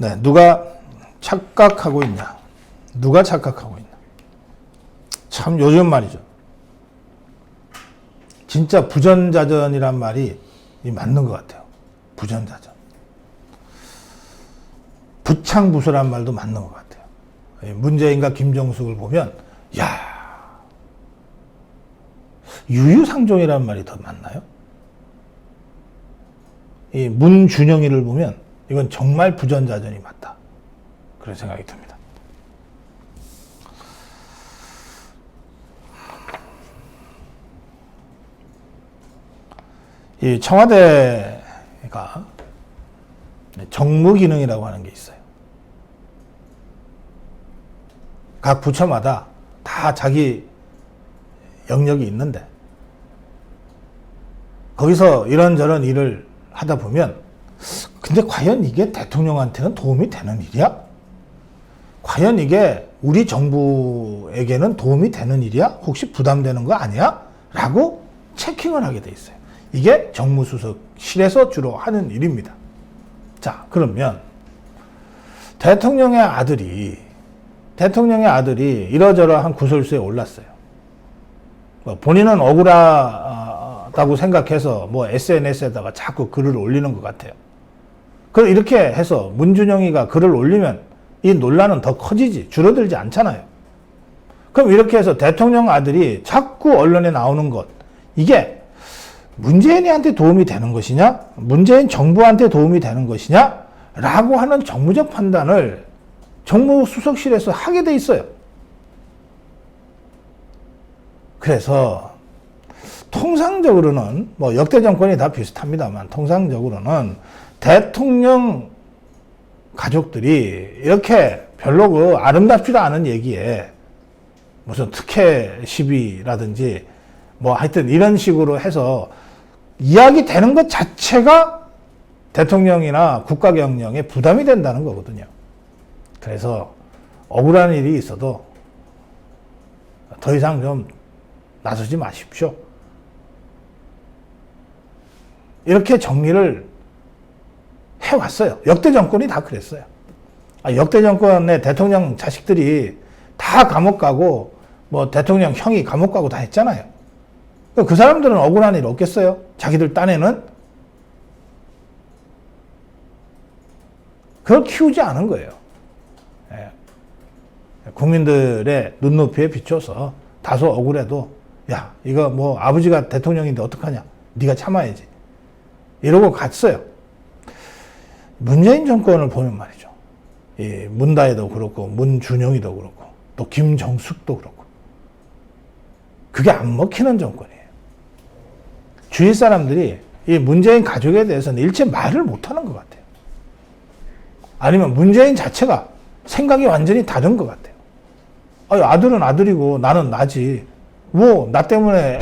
네, 누가 착각하고 있냐? 누가 착각하고 있냐? 참 요즘 말이죠. 진짜 부전자전이란 말이 맞는 것 같아요. 부전자전. 부창부수란 말도 맞는 것 같아요. 문재인과 김정숙을 보면, 야, 유유상종이라는 말이 더 맞나요? 이 문준영이를 보면 이건 정말 부전자전이 맞다. 그런 생각이 듭니다. 이 청와대가 정무기능이라고 하는 게 있어요. 각 부처마다 다 자기 영역이 있는데 거기서 이런저런 일을 하다 보면 근데 과연 이게 대통령한테는 도움이 되는 일이야? 과연 이게 우리 정부에게는 도움이 되는 일이야? 혹시 부담되는 거 아니야? 라고 체킹을 하게 돼 있어요. 이게 정무수석실에서 주로 하는 일입니다. 자, 그러면 대통령의 아들이 이러저러한 구설수에 올랐어요. 본인은 억울하다고 생각해서 SNS에다가 자꾸 글을 올리는 것 같아요. 그럼 이렇게 해서 문준영이가 글을 올리면 이 논란은 더 커지지, 줄어들지 않잖아요. 그럼 이렇게 해서 대통령 아들이 자꾸 언론에 나오는 것, 이게 문재인한테 도움이 되는 것이냐, 문재인 정부한테 도움이 되는 것이냐, 라고 하는 정무적 판단을 정무수석실에서 하게 돼 있어요. 그래서 통상적으로는 역대 정권이 다 비슷합니다만 통상적으로는 대통령 가족들이 이렇게 별로 아름답지도 않은 얘기에 무슨 특혜 시비라든지 하여튼 이런 식으로 해서 이야기 되는 것 자체가 대통령이나 국가 경영에 부담이 된다는 거거든요. 그래서 억울한 일이 있어도 더 이상 좀 나서지 마십시오. 이렇게 정리를 해왔어요. 역대 정권이 다 그랬어요. 역대 정권의 대통령 자식들이 다 감옥 가고 대통령 형이 감옥 가고 다 했잖아요. 그 사람들은 억울한 일 없겠어요? 자기들 딴에는? 그걸 키우지 않은 거예요. 국민들의 눈높이에 비춰서 다소 억울해도 야, 이거 아버지가 대통령인데 어떡하냐? 네가 참아야지. 이러고 갔어요. 문재인 정권을 보면 말이죠. 이 문다혜도 그렇고 문준영이도 그렇고 또 김정숙도 그렇고 그게 안 먹히는 정권이에요. 주위 사람들이 이 문재인 가족에 대해서는 일체 말을 못하는 것 같아요. 아니면 문재인 자체가 생각이 완전히 다른 것 같아요. 아들은 아들이고 나는 나지. 나 때문에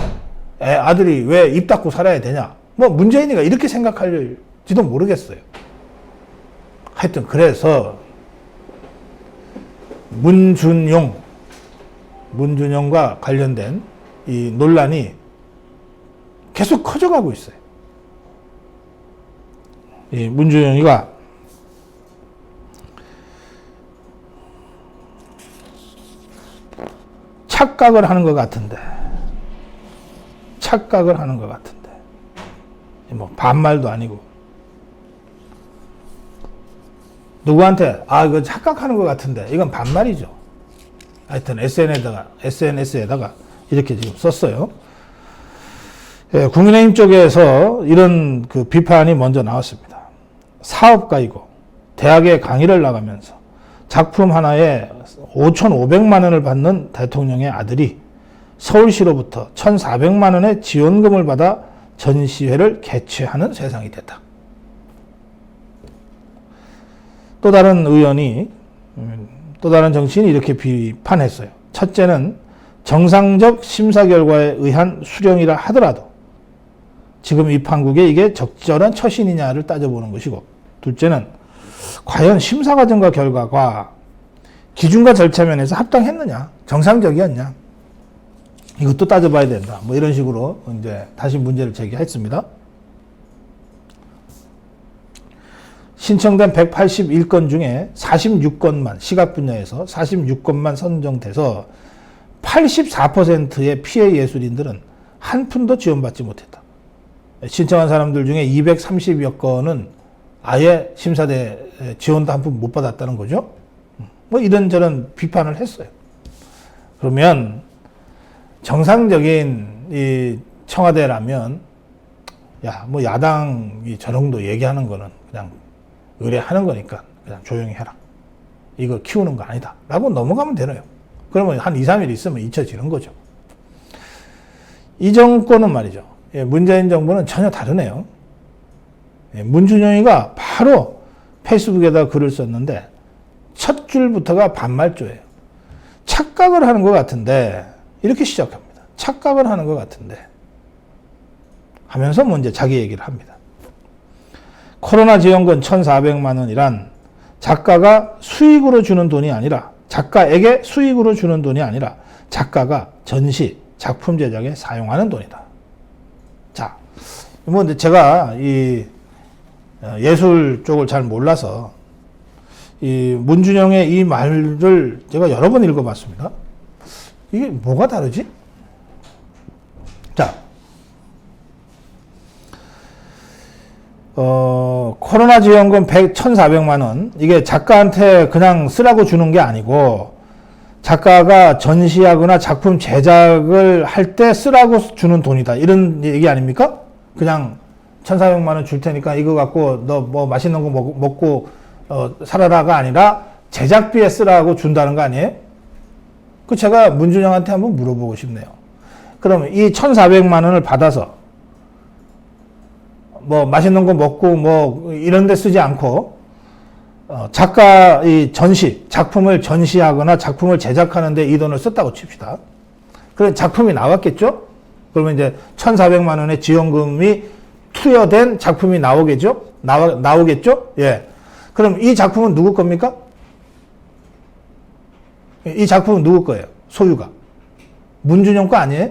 아들이 왜 입 닫고 살아야 되냐. 문재인이가 이렇게 생각할지도 모르겠어요. 하여튼 그래서 문준영과 관련된 이 논란이 계속 커져가고 있어요. 이 문준영이가 착각을 하는 것 같은데 반말도 아니고 누구한테 이거 착각하는 것 같은데 이건 반말이죠. 하여튼 SNS에다가 이렇게 지금 썼어요. 국민의힘 쪽에서 이런 비판이 먼저 나왔습니다. 사업가이고 대학에 강의를 나가면서 작품 하나에 5,500만 원을 받는 대통령의 아들이 서울시로부터 1,400만 원의 지원금을 받아 전시회를 개최하는 세상이 됐다. 또 다른 정치인이 이렇게 비판했어요. 첫째는 정상적 심사 결과에 의한 수령이라 하더라도 지금 이 판국에 이게 적절한 처신이냐를 따져보는 것이고, 둘째는 과연 심사 과정과 결과가 기준과 절차 면에서 합당했느냐, 정상적이었냐, 이것도 따져봐야 된다. 이런 식으로 이제 다시 문제를 제기했습니다. 신청된 181건 중에 46건만, 시각 분야에서 46건만 선정돼서 84%의 피해 예술인들은 한 푼도 지원받지 못했다. 신청한 사람들 중에 230여 건은 아예 심사대 지원도 한 푼 못 받았다는 거죠. 뭐 이런저런 비판을 했어요. 그러면 정상적인 이 청와대라면 야, 뭐 야당이 저 정도 얘기하는 거는 그냥 의뢰하는 거니까 그냥 조용히 해라. 이거 키우는 거 아니다. 라고 넘어가면 되네요. 그러면 한 2, 3일 있으면 잊혀지는 거죠. 이 정권은 말이죠. 문재인 정부는 전혀 다르네요. 문준영이가 바로 페이스북에다 글을 썼는데 첫 줄부터가 반말조예요. 착각을 하는 것 같은데 이렇게 시작합니다. 착각을 하는 것 같은데 하면서 먼저 자기 얘기를 합니다. 코로나 지원금 1,400만 원이란 작가가 수익으로 주는 돈이 아니라 작가에게 수익으로 주는 돈이 아니라 작가가 전시, 작품 제작에 사용하는 돈이다. 자, 뭐 제가 이 예술 쪽을 잘 몰라서 이 문준영의 이 말을 제가 여러 번 읽어봤습니다. 이게 뭐가 다르지? 자, 코로나 지원금 1,400만 원, 이게 작가한테 그냥 쓰라고 주는 게 아니고 작가가 전시하거나 작품 제작을 할 때 쓰라고 주는 돈이다. 이런 얘기 아닙니까? 그냥 1,400만 원 줄 테니까 이거 갖고 너 뭐 맛있는 거 먹고 살아라가 아니라 제작비에 쓰라고 준다는 거 아니에요? 그 제가 문준영한테 한번 물어보고 싶네요. 그러면 이 1,400만 원을 받아서 뭐 맛있는 거 먹고 뭐 이런 데 쓰지 않고 작가 이 전시, 작품을 전시하거나 작품을 제작하는데 이 돈을 썼다고 칩시다. 그럼 작품이 나왔겠죠? 그러면 이제 1,400만 원의 지원금이 투여된 작품이 나오겠죠? 나오겠죠? 예. 그럼 이 작품은 누구 겁니까? 이 작품은 누구 거예요? 소유가. 문준영 거 아니에요?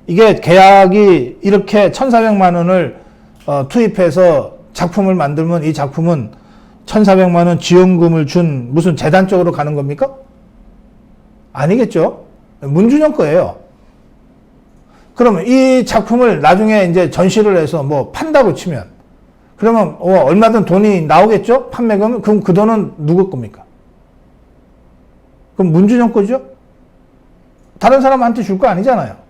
이게 계약이 이렇게 1,400만 원을 투입해서 작품을 만들면 이 작품은 1,400만 원 지원금을 준 무슨 재단 쪽으로 가는 겁니까? 아니겠죠? 문준영 거예요. 그러면 이 작품을 나중에 이제 전시를 해서 뭐 판다고 치면 그러면 얼마든 돈이 나오겠죠? 판매금은? 그럼 그 돈은 누구 겁니까? 그럼 문준영 거죠? 다른 사람한테 줄 거 아니잖아요.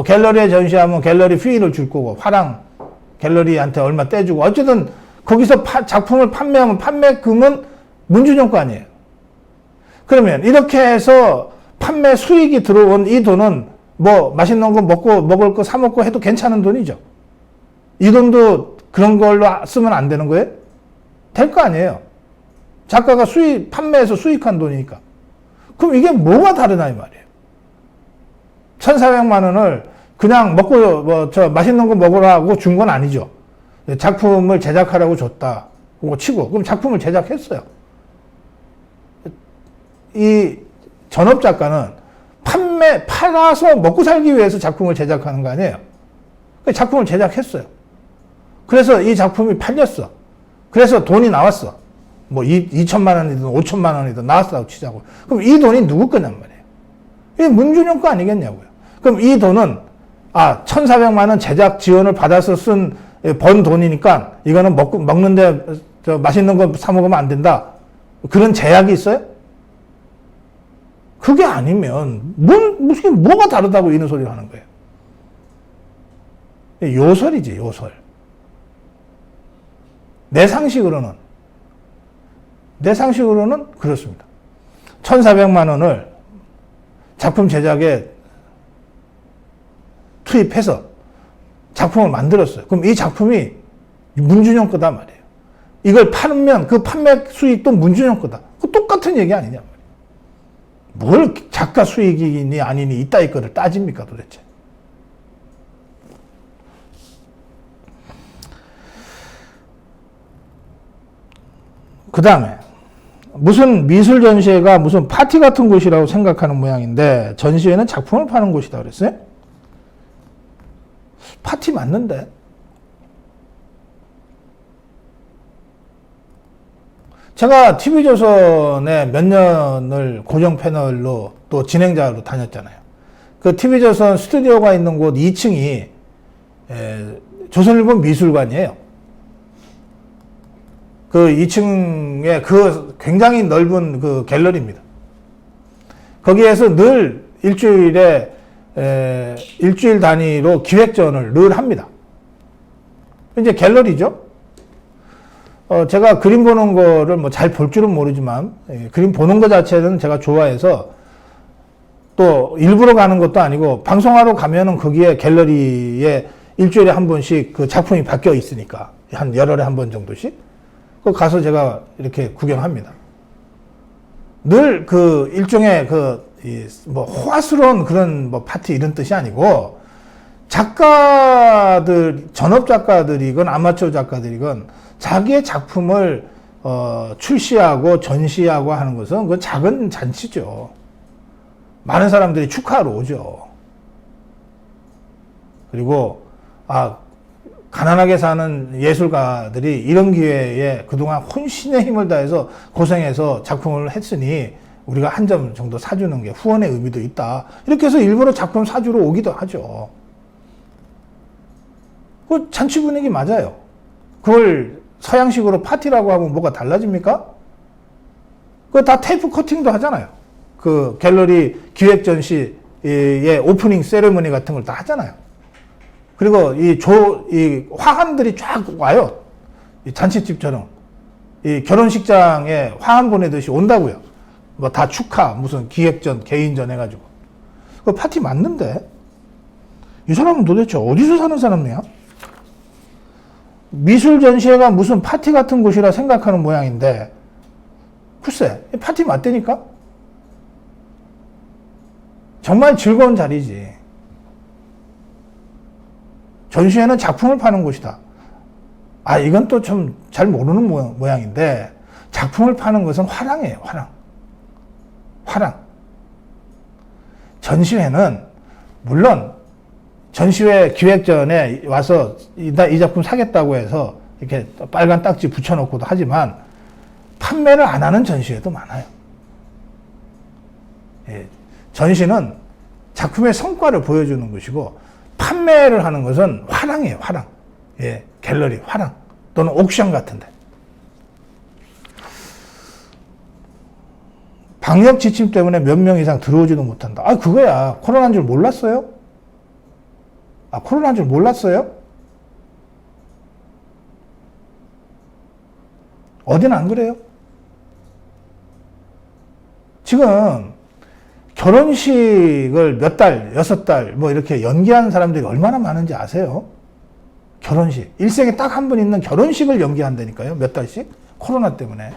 갤러리에 전시하면 갤러리 피를 줄 거고 화랑 갤러리한테 얼마 떼주고 어쨌든 거기서 작품을 판매하면 판매금은 문준영 거 아니에요. 그러면 이렇게 해서 판매 수익이 들어온 이 돈은 뭐 맛있는 거 먹을 거 사 먹고 해도 괜찮은 돈이죠. 이 돈도 그런 걸로 쓰면 안 되는 거예요? 될 거 아니에요. 작가가 판매해서 수익한 돈이니까. 그럼 이게 뭐가 다르나 이 말이에요. 1,400만 원을 그냥 먹고 맛있는 거 먹으라고 준 건 아니죠. 작품을 제작하라고 줬다. 그거 치고 그럼 작품을 제작했어요. 이 전업 작가는 팔아서 먹고 살기 위해서 작품을 제작하는 거 아니에요. 작품을 제작했어요. 그래서 이 작품이 팔렸어. 그래서 돈이 나왔어. 뭐 2천만 원이든 5천만 원이든 나왔다고 치자고. 그럼 이 돈이 누구 거냔 말이에요. 이게 문준영 거 아니겠냐고요. 그럼 이 돈은 1,400만 원 제작 지원을 받아서 번 돈이니까 이거는 먹는데 맛있는 거 사 먹으면 안 된다. 그런 제약이 있어요? 그게 아니면 무슨 뭐가 다르다고 이런 소리를 하는 거예요. 요설이지, 요설. 내 상식으로는 그렇습니다. 1,400만 원을 작품 제작에 투입해서 작품을 만들었어요. 그럼 이 작품이 문준영 거다 말이에요. 이걸 팔면 그 판매 수익도 문준영 거다. 그 똑같은 얘기 아니냐 말이에요. 뭘 작가 수익이니 아니니 이따위 거를 따집니까 도대체. 그 다음에 무슨 미술 전시회가 무슨 파티 같은 곳이라고 생각하는 모양인데 전시회는 작품을 파는 곳이다 그랬어요? 파티 맞는데? 제가 TV조선에 몇 년을 고정 패널로 또 진행자로 다녔잖아요. 그 TV조선 스튜디오가 있는 곳 2층이 조선일보 미술관이에요. 그 2층에 그 굉장히 넓은 그 갤러리입니다. 거기에서 늘 일주일에 일주일 단위로 기획전을 늘 합니다. 이제 갤러리죠. 제가 그림 보는 거를 뭐 잘 볼 줄은 모르지만 그림 보는 거 자체는 제가 좋아해서 또 일부러 가는 것도 아니고 방송하러 가면은 거기에 갤러리에 일주일에 한 번씩 그 작품이 바뀌어 있으니까 한 열흘에 한 번 정도씩 그 가서 제가 이렇게 구경합니다. 늘 그 일종의 뭐 호화스러운 그런 뭐 파티 이런 뜻이 아니고 작가들 전업 작가들이건 아마추어 작가들이건 자기의 작품을 출시하고 전시하고 하는 것은 그 작은 잔치죠. 많은 사람들이 축하하러 오죠. 그리고 가난하게 사는 예술가들이 이런 기회에 그동안 혼신의 힘을 다해서 고생해서 작품을 했으니 우리가 한 점 정도 사주는 게 후원의 의미도 있다. 이렇게 해서 일부러 작품 사주러 오기도 하죠. 그 잔치 분위기 맞아요. 그걸 서양식으로 파티라고 하면 뭐가 달라집니까? 그거 다 테이프 커팅도 하잖아요. 그 갤러리 기획 전시의 오프닝 세레머니 같은 걸 다 하잖아요. 그리고 이 화환들이 쫙 와요. 이 잔치집처럼. 이 결혼식장에 화환 보내듯이 온다고요. 뭐 다 축하, 무슨 기획전, 개인전 해가지고. 그 파티 맞는데? 이 사람은 도대체 어디서 사는 사람이야? 미술 전시회가 무슨 파티 같은 곳이라 생각하는 모양인데, 글쎄, 파티 맞다니까? 정말 즐거운 자리지. 전시회는 작품을 파는 곳이다. 이건 또 좀 잘 모르는 모양인데, 작품을 파는 것은 화랑이에요, 화랑. 화랑. 전시회는, 물론, 전시회 기획전에 와서 이 작품 사겠다고 해서 이렇게 빨간 딱지 붙여놓고도 하지만, 판매를 안 하는 전시회도 많아요. 예, 전시는 작품의 성과를 보여주는 것이고, 판매를 하는 것은 화랑이에요, 화랑. 예, 갤러리, 화랑. 또는 옥션 같은데. 방역 지침 때문에 몇 명 이상 들어오지도 못한다. 그거야. 코로나인 줄 몰랐어요? 코로나인 줄 몰랐어요? 어딘 안 그래요? 지금 결혼식을 몇 달, 6달 뭐 이렇게 연기한 사람들이 얼마나 많은지 아세요? 결혼식. 일생에 딱 한 번 있는 결혼식을 연기한다니까요. 몇 달씩. 코로나 때문에.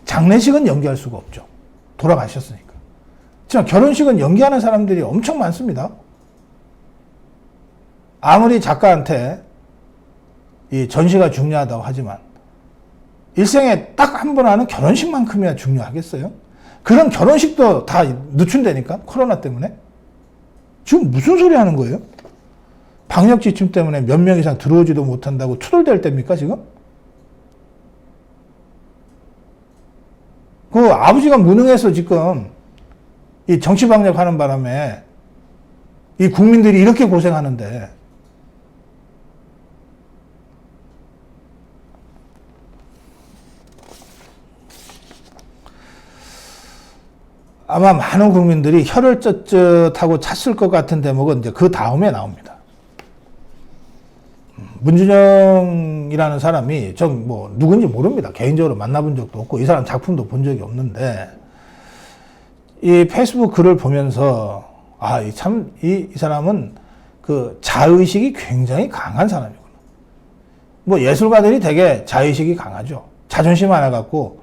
장례식은 연기할 수가 없죠. 돌아가셨으니까. 지금 결혼식은 연기하는 사람들이 엄청 많습니다. 아무리 작가한테 이 전시가 중요하다고 하지만 일생에 딱 한 번 하는 결혼식만큼이나 중요하겠어요? 그런 결혼식도 다 늦춘다니까? 코로나 때문에? 지금 무슨 소리 하는 거예요? 방역 지침 때문에 몇 명 이상 들어오지도 못한다고 투덜댈 때입니까, 지금? 그 아버지가 무능해서 지금 이 정치 방역하는 바람에 이 국민들이 이렇게 고생하는데 아마 많은 국민들이 혀를 쯧쯧하고 찼을 것 같은 대목은 이제 그 다음에 나옵니다. 문준영이라는 사람이 전 뭐 누군지 모릅니다. 개인적으로 만나본 적도 없고 이 사람 작품도 본 적이 없는데 이 페이스북 글을 보면서 이 사람은 그 자의식이 굉장히 강한 사람이구나. 뭐 예술가들이 되게 자의식이 강하죠. 자존심 하나 갖고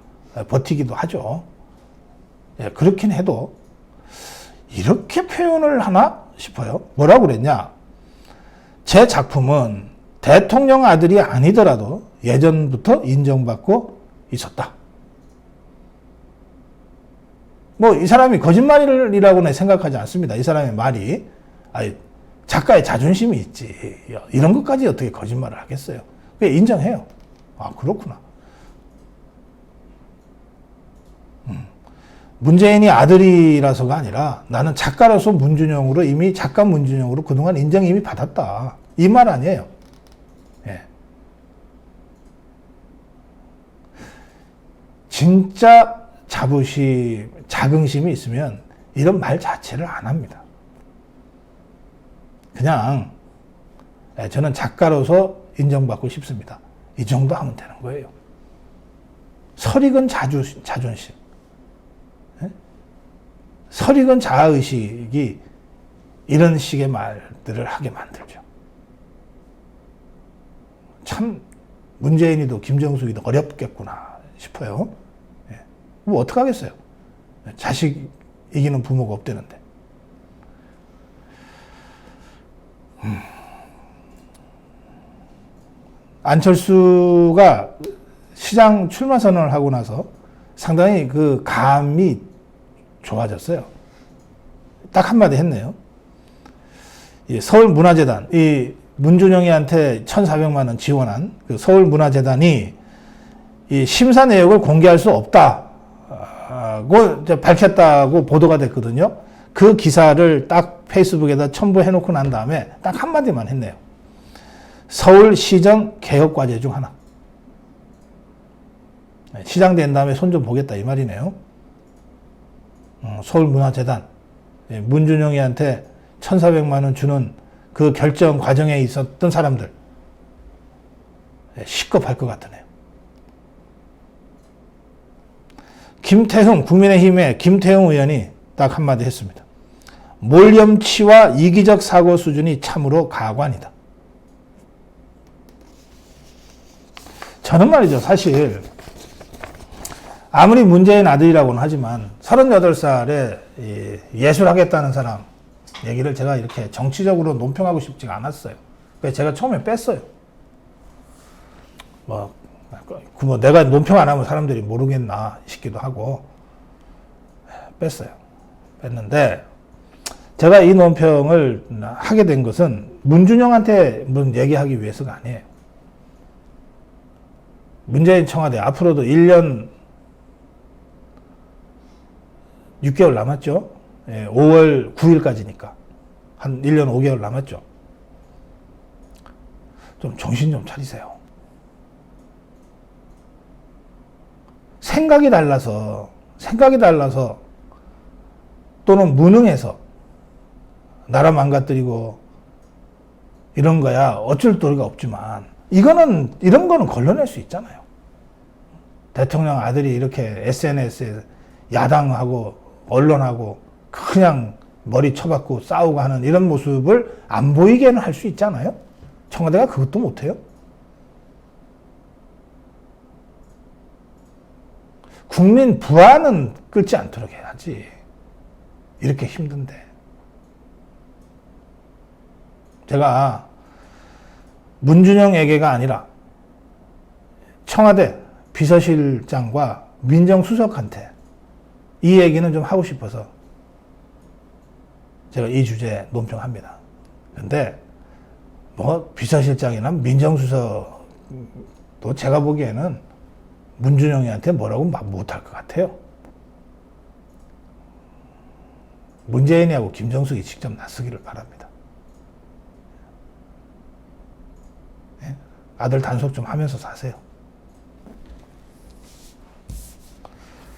버티기도 하죠. 예, 그렇긴 해도 이렇게 표현을 하나 싶어요. 뭐라고 그랬냐? 제 작품은 대통령 아들이 아니더라도 예전부터 인정받고 있었다. 뭐 이 사람이 거짓말이라고는 생각하지 않습니다. 이 사람의 말이 작가의 자존심이 있지. 이런 것까지 어떻게 거짓말을 하겠어요. 그게 인정해요. 그렇구나. 문재인이 아들이라서가 아니라 나는 작가로서 문준영으로 이미 작가 문준영으로 그동안 인정 이미 받았다. 이 말 아니에요. 예. 진짜 자부심, 자긍심이 있으면 이런 말 자체를 안 합니다. 그냥 저는 작가로서 인정받고 싶습니다. 이 정도 하면 되는 거예요. 설익은 자존심. 설익은 자아의식이 이런 식의 말들을 하게 만들죠. 참 문재인이도 김정숙이도 어렵겠구나 싶어요. 뭐 어떡하겠어요. 자식 이기는 부모가 없대는데. 안철수가 시장 출마 선언을 하고 나서 상당히 그 감이 좋아졌어요. 딱 한마디 했네요. 서울문화재단, 이 문준영이한테 1,400만 원 지원한 그 서울문화재단이 이 심사 내역을 공개할 수 없다고 밝혔다고 보도가 됐거든요. 그 기사를 딱 페이스북에다 첨부해놓고 난 다음에 딱 한마디만 했네요. 서울시정 개혁과제 중 하나. 시장 된 다음에 손 좀 보겠다 이 말이네요. 서울문화재단 문준영이한테 1,400만 원 주는 그 결정 과정에 있었던 사람들 식겁할 것 같으네요. 김태흠 국민의힘의 김태흠 의원이 딱 한마디 했습니다. 몰염치와 이기적 사고 수준이 참으로 가관이다. 저는 말이죠. 사실 아무리 문재인 아들이라고는 하지만 38살에 예술하겠다는 사람 얘기를 제가 이렇게 정치적으로 논평하고 싶지가 않았어요. 그래서 제가 처음에 뺐어요. 뭐 내가 논평 안 하면 사람들이 모르겠나 싶기도 하고 뺐어요. 뺐는데 제가 이 논평을 하게 된 것은 문준영한테 얘기하기 위해서가 아니에요. 문재인 청와대 앞으로도 1년 6개월 남았죠. 5월 9일까지니까. 한 1년 5개월 남았죠. 좀 정신 좀 차리세요. 생각이 달라서 또는 무능해서 나라 망가뜨리고 이런 거야 어쩔 도리가 없지만 이런 거는 걸러낼 수 있잖아요. 대통령 아들이 이렇게 SNS에 야당하고 언론하고 그냥 머리 쳐박고 싸우고 하는 이런 모습을 안 보이게는 할 수 있잖아요. 청와대가 그것도 못해요. 국민 불안은 끌지 않도록 해야지. 이렇게 힘든데. 제가 문준영에게가 아니라 청와대 비서실장과 민정수석한테 이 얘기는 좀 하고 싶어서 제가 이 주제에 논평합니다. 근데 뭐 비서실장이나 민정수석도 제가 보기에는 문준영이한테 뭐라고 못할 것 같아요. 문재인이하고 김정숙이 직접 나서기를 바랍니다. 아들 단속 좀 하면서 사세요.